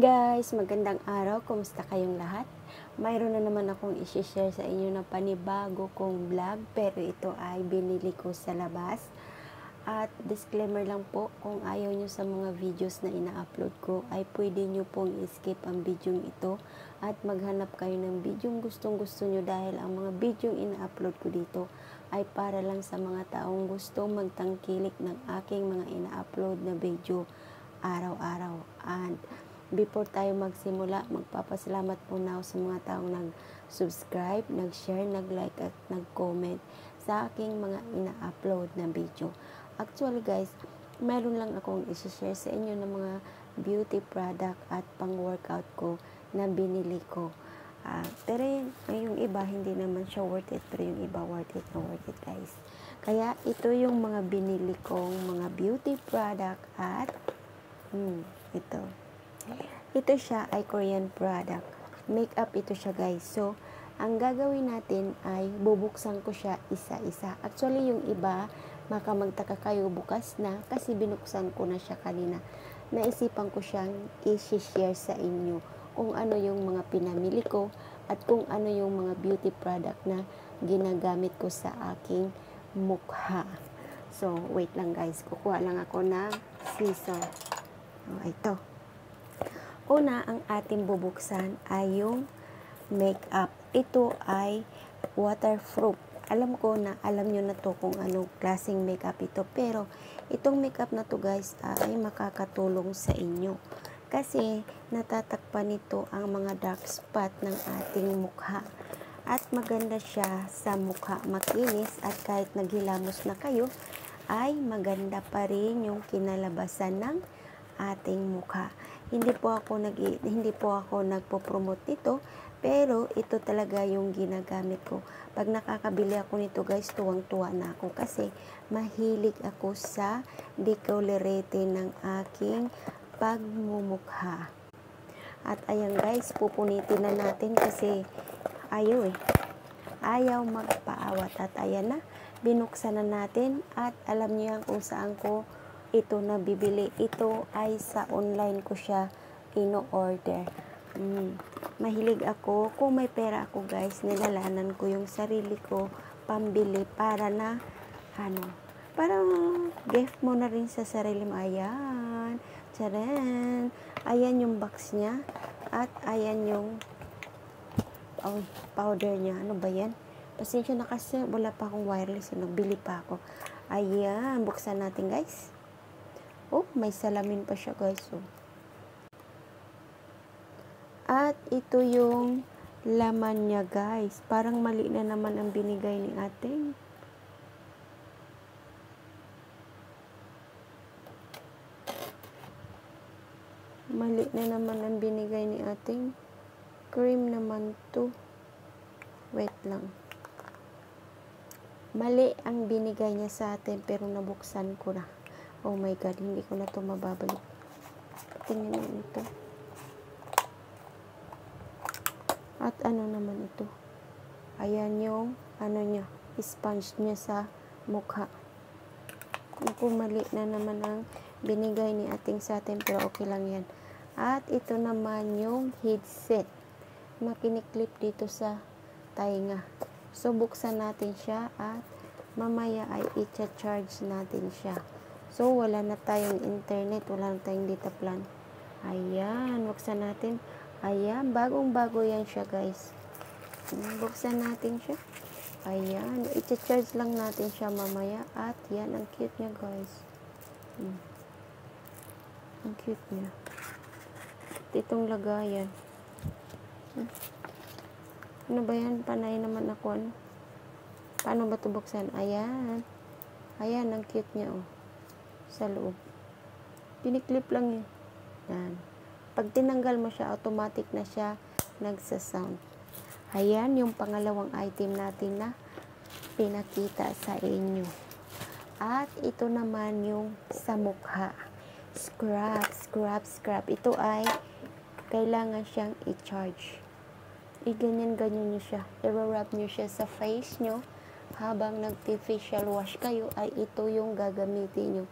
Guys, magandang araw. Kumusta kayong lahat? Mayroon na naman akong i-share sa inyo na panibago kong vlog, pero ito ay binili ko sa labas. At disclaimer lang po, kung ayaw nyo sa mga videos na ina-upload ko, ay pwede nyo pong skip ang video ito at maghanap kayo ng video gustong-gusto nyo, dahil ang mga video ina-upload ko dito ay para lang sa mga taong gustong magtangkilik ng aking mga ina-upload na video araw-araw. And before tayo magsimula, magpapasalamat muna ako sa mga taong nag-subscribe, nag-share, nag-like at nag-comment sa aking mga ina-upload na video. Actually guys, meron lang akong i-share sa inyo ng mga beauty product at pang-workout ko na binili ko. Pero yung iba hindi naman siya worth it, pero yung iba worth it guys. Kaya ito yung mga binili kong mga beauty product at ito siya ay Korean product. Makeup ito siya guys. So, ang gagawin natin ay bubuksan ko siya isa-isa. Actually, yung iba, magtaka kayo bukas na kasi binuksan ko na siya kanina. Naisipan ko siyang i-share sa inyo kung ano yung mga pinamili ko at kung ano yung mga beauty product na ginagamit ko sa aking mukha. So, wait lang guys. Kukuha lang ako ng scissor. Ito. Una, ang ating bubuksan ay yung makeup. Ito ay waterproof. Alam ko na alam nyo na to kung anong klaseng makeup ito. Pero, itong makeup na to guys ay makakatulong sa inyo. Kasi, natatakpan nito ang mga dark spot ng ating mukha. At maganda siya sa mukha, makinis, at kahit naghilamos na kayo, ay maganda pa rin yung kinalabasan ng ating mukha. Hindi po ako nagpo-promote nito, pero ito talaga yung ginagamit ko. Pag nakakabili ako nito guys, tuwang-tuwa na ako kasi mahilig ako sa decolorating ng aking pagmumukha. At ayan guys, pupunitin na natin kasi ayaw magpaawat. At ayan na, binuksan na natin at alam niyo yan kung saan ko ito nabibili. Ito ay sa online ko siya ino-order. Mahilig ako, kung may pera ako guys, nilalanan ko yung sarili ko pambili para na parang gift mo na rin sa sarili mo. Ayan, tcharan, ayan yung box niya at ayan yung powder niya. Ano ba yan? Pasensya na kasi wala pa akong wireless, nagbili pa ako. Ayan, buksan natin guys. May salamin pa siya guys. At ito yung laman niya guys. Parang mali na naman ang binigay ni ating. Mali na naman ang binigay ni ating. Cream naman to. Wait lang. Mali ang binigay niya sa atin pero nabuksan ko na. Oh my God, hindi ko na ito mababalik. Tingnan mo ito. At ano naman ito? Ayan yung, sponge niya sa mukha. Kung mali na naman ang binigay ni ating sa atin, pero okay lang yan. At ito naman yung headset. Makiniklip dito sa tainga. So, buksan natin siya at mamaya ay i-charge natin siya. So, wala na tayong internet, wala na tayong data plan. Ayan, buksan natin. Ayan, bagong-bago yan siya, guys. Buksan natin siya. Ayan, i-charge lang natin siya mamaya. At yan, ang cute niya, guys. Ang cute niya. At itong lagayan. Ano ba yan? Panay naman ako. Paano ba ito buksan? Ayan. Ayan, ang cute niya, sa loob. Piniklip lang yun. Yan. Pag tinanggal mo siya, automatic na siya nagsasound. Ayan, yung pangalawang item natin na pinakita sa inyo. At ito naman yung sa mukha. Scrub. Ito ay kailangan siyang i-charge. Ganyan-ganyan nyo siya. I-wrap nyo siya sa face nyo. Habang nag-facial wash kayo, ay ito yung gagamitin nyo.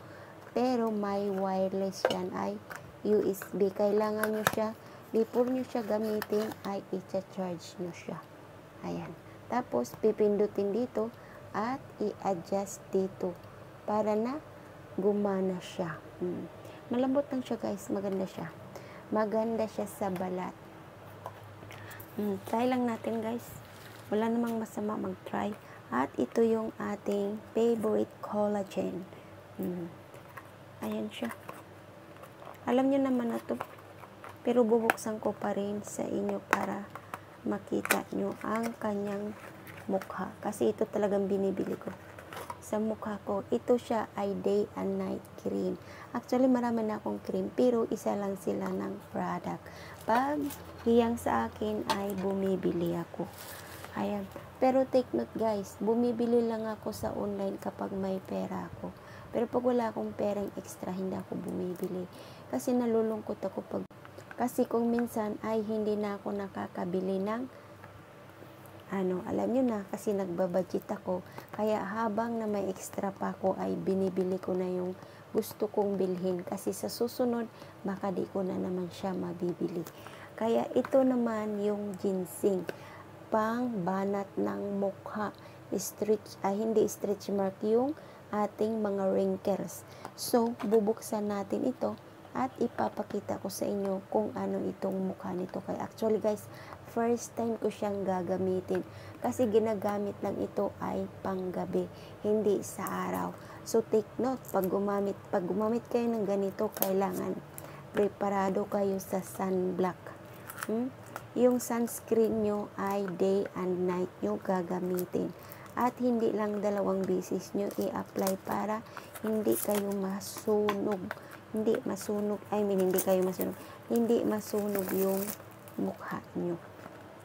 Pero may wireless yan, ay USB. Kailangan nyo siya, before nyo siya gamitin, ay i-charge nyo siya. Ayan. Tapos, pipindutin dito at i-adjust dito para na gumana siya. Malambot lang siya guys. Maganda siya. Maganda siya sa balat. Try lang natin guys. Wala namang masama mag-try. At ito yung ating favorite collagen. Ayan siya. Alam nyo naman na to. Pero bubuksan ko pa rin sa inyo para makita nyo ang kanyang mukha. Kasi ito talagang binibili ko sa mukha ko. Ito siya ay day and night cream. Actually, marami na akong cream, pero isa lang sila ng product. Pag hiyang sa akin ay bumibili ako. Ayan. Pero take note guys, bumibili lang ako sa online kapag may pera ako. Pero pag wala akong perang extra, hindi ako bumibili. Kasi nalulungkot ako kasi kung minsan ay hindi na ako nakakabili ng alam nyo na, kasi nagbabudget ako. Kaya habang na may extra pa ako, ay binibili ko na yung gusto kong bilhin. Kasi sa susunod, baka di ko na naman siya mabibili. Kaya ito naman yung ginseng. Pang banat ng mukha. Hindi stretch mark yung ating mga wrinkles. So, bubuksan natin ito at ipapakita ko sa inyo kung ano itong mukha nito. Kaya actually guys, first time ko siyang gagamitin. Kasi ginagamit lang ito ay panggabi, hindi sa araw. So take note, pag gumamit kayo ng ganito, kailangan preparado kayo sa sunblock. Yung sunscreen nyo ay day and night nyo gagamitin. At hindi lang 2 beses nyo i-apply para hindi kayo masunog. Hindi masunog yung mukha nyo.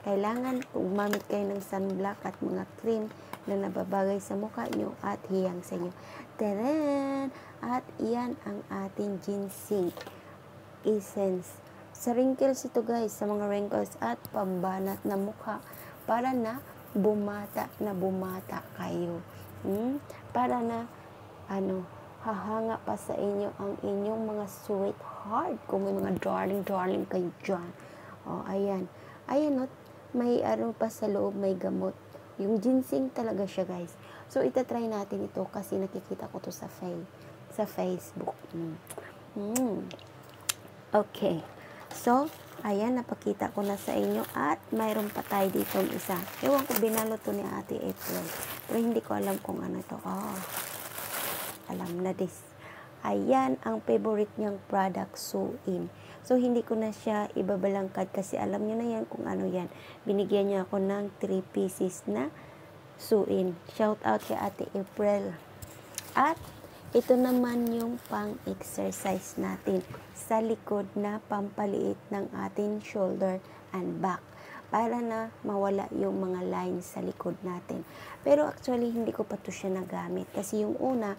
Kailangan gumamit kayo ng sunblock at mga cream na nababagay sa mukha nyo at hiyang sa inyo. Taran! At iyan ang ating ginseng essence. Sa wrinkles ito guys, sa mga wrinkles at pambanat na mukha para na bumata kayo. Para na hahanga pa sa inyo ang inyong mga sweetheart. Kung may mga darling kayo dyan. Ayan. Ayan, may pa sa loob, may gamot. Yung ginseng talaga siya guys. So, itatry natin ito kasi nakikita ko to sa Facebook. Okay. So, ayan, napakita ko na sa inyo at mayroon pa tayo dito isa. Ewan ko, binalot to ni Ate April. Pero hindi ko alam kung ano to. Alam na this. Ayan, ang favorite niyang product, Suin. So, hindi ko na siya ibabalangkad kasi alam niyo na yan kung ano yan. Binigyan niya ako ng 3 pieces na Suin. Shout out kay Ate April. At ito naman yung pang-exercise natin sa likod na pampaliit ng ating shoulder and back para na mawala yung mga lines sa likod natin. Pero actually, hindi ko pa to siya nagamit kasi yung una,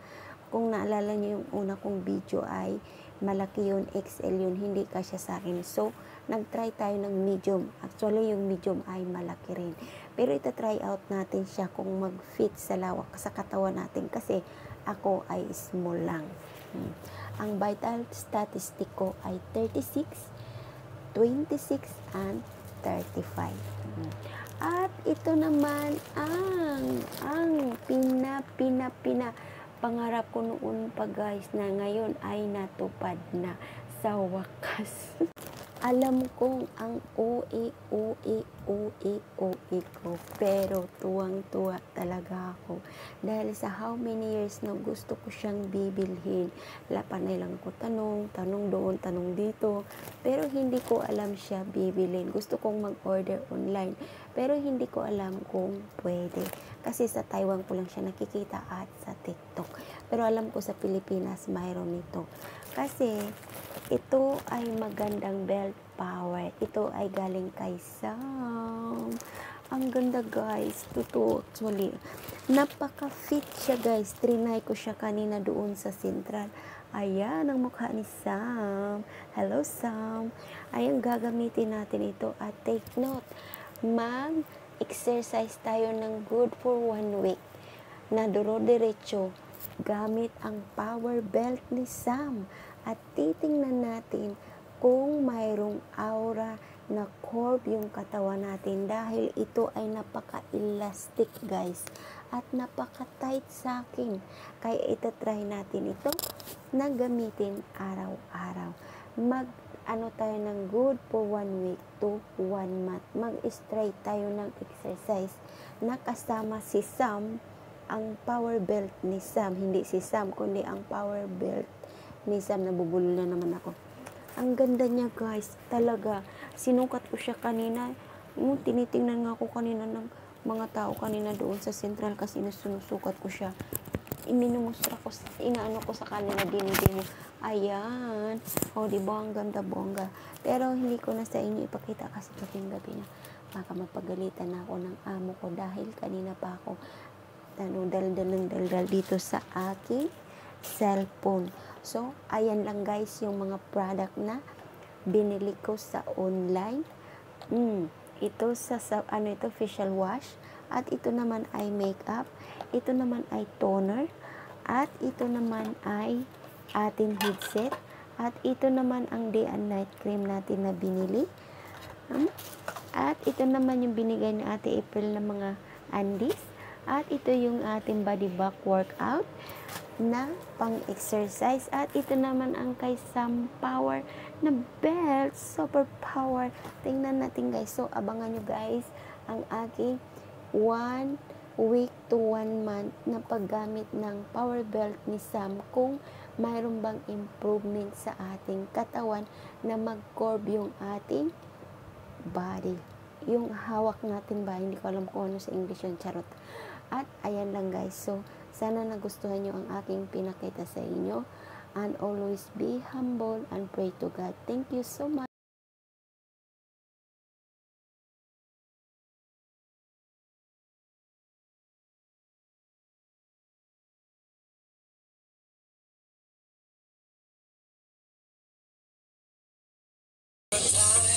kung naalala niyo yung una kong video ay malaki yun, XL yun, hindi kasya sa akin. So, nag-try tayo ng medium. Actually, yung medium ay malaki rin. Pero ita-try out natin siya kung mag-fit sa lawak sa katawan natin kasi ako ay small lang. Ang vital statistic ko ay 36, 26, and 35. At ito naman ang pangarap ko noon pa guys na ngayon ay natupad na sa wakas. Alam kong ang OA ko, pero tuwang-tuwa talaga ako. Dahil sa how many years na gusto ko siyang bibilhin. Panay lang ko tanong doon, tanong dito. Pero hindi ko alam siya bibilhin. Gusto kong mag-order online. Pero hindi ko alam kung pwede. Kasi sa Taiwan ko lang siya nakikita at sa TikTok. Pero alam ko sa Pilipinas mayroon ito. Kasi ito ay magandang belt power. Ito ay galing kay Sam. Ang ganda guys. Totoo actually. Napaka-fit siya guys. Trinay ko siya kanina doon sa Central. Ayan ang mukha ni Sam. Hello Sam. Ayan, gagamitin natin ito. At take note, mag-exercise tayo ng good for 1 week. Na duro-diretso. gamit ang power belt ni Sam at titingnan natin kung mayroong aura na curve yung katawan natin dahil ito ay napaka-elastic guys at napaka-tight sa akin. Kaya itatry natin ito na gamitin araw-araw. Ano tayo ng good for 1 week to 1 month. Mag-try tayo ng exercise na kasama si Sam, ang power belt ni Sam. Hindi si Sam, kundi ang power belt ni Sam. Nabubulol na naman ako. Ang ganda niya guys, talaga. Sinukat ko siya kanina. Tinitingnan nga ako kanina ng mga tao kanina doon sa central kasi sinusukat ko siya. Iminumustra ko, inaano ko sa kanila, dinidemo. Ayan. O, diba? Ang ganda, bongga. Pero hindi ko na sa inyo ipakita kasi kaping gabi na. Baka mapagalitan na ako ng amo ko dahil kanina pa ako daldal dito sa aking cellphone. So, ayan lang guys yung mga product na binili ko sa online. Ito ito facial wash. At ito naman ay makeup. Ito naman ay toner. At ito naman ay ating headset. At ito naman ang day and night cream natin na binili. At ito naman yung binigay ni Ate April na mga undies. At ito yung ating body back workout na pang-exercise. At ito naman ang kay Sam Power na belt. Super power. Tingnan natin guys. So, abangan nyo guys ang aking 1 week to 1 month na paggamit ng power belt ni Sam kung mayroon bang improvement sa ating katawan na mag-curve yung ating body. Yung hawak natin ba, hindi ko alam kung ano sa English yung charot. At ayan lang guys. So, sana nagustuhan nyo ang aking pinakita sa inyo. And always be humble and pray to God. Thank you so much. But I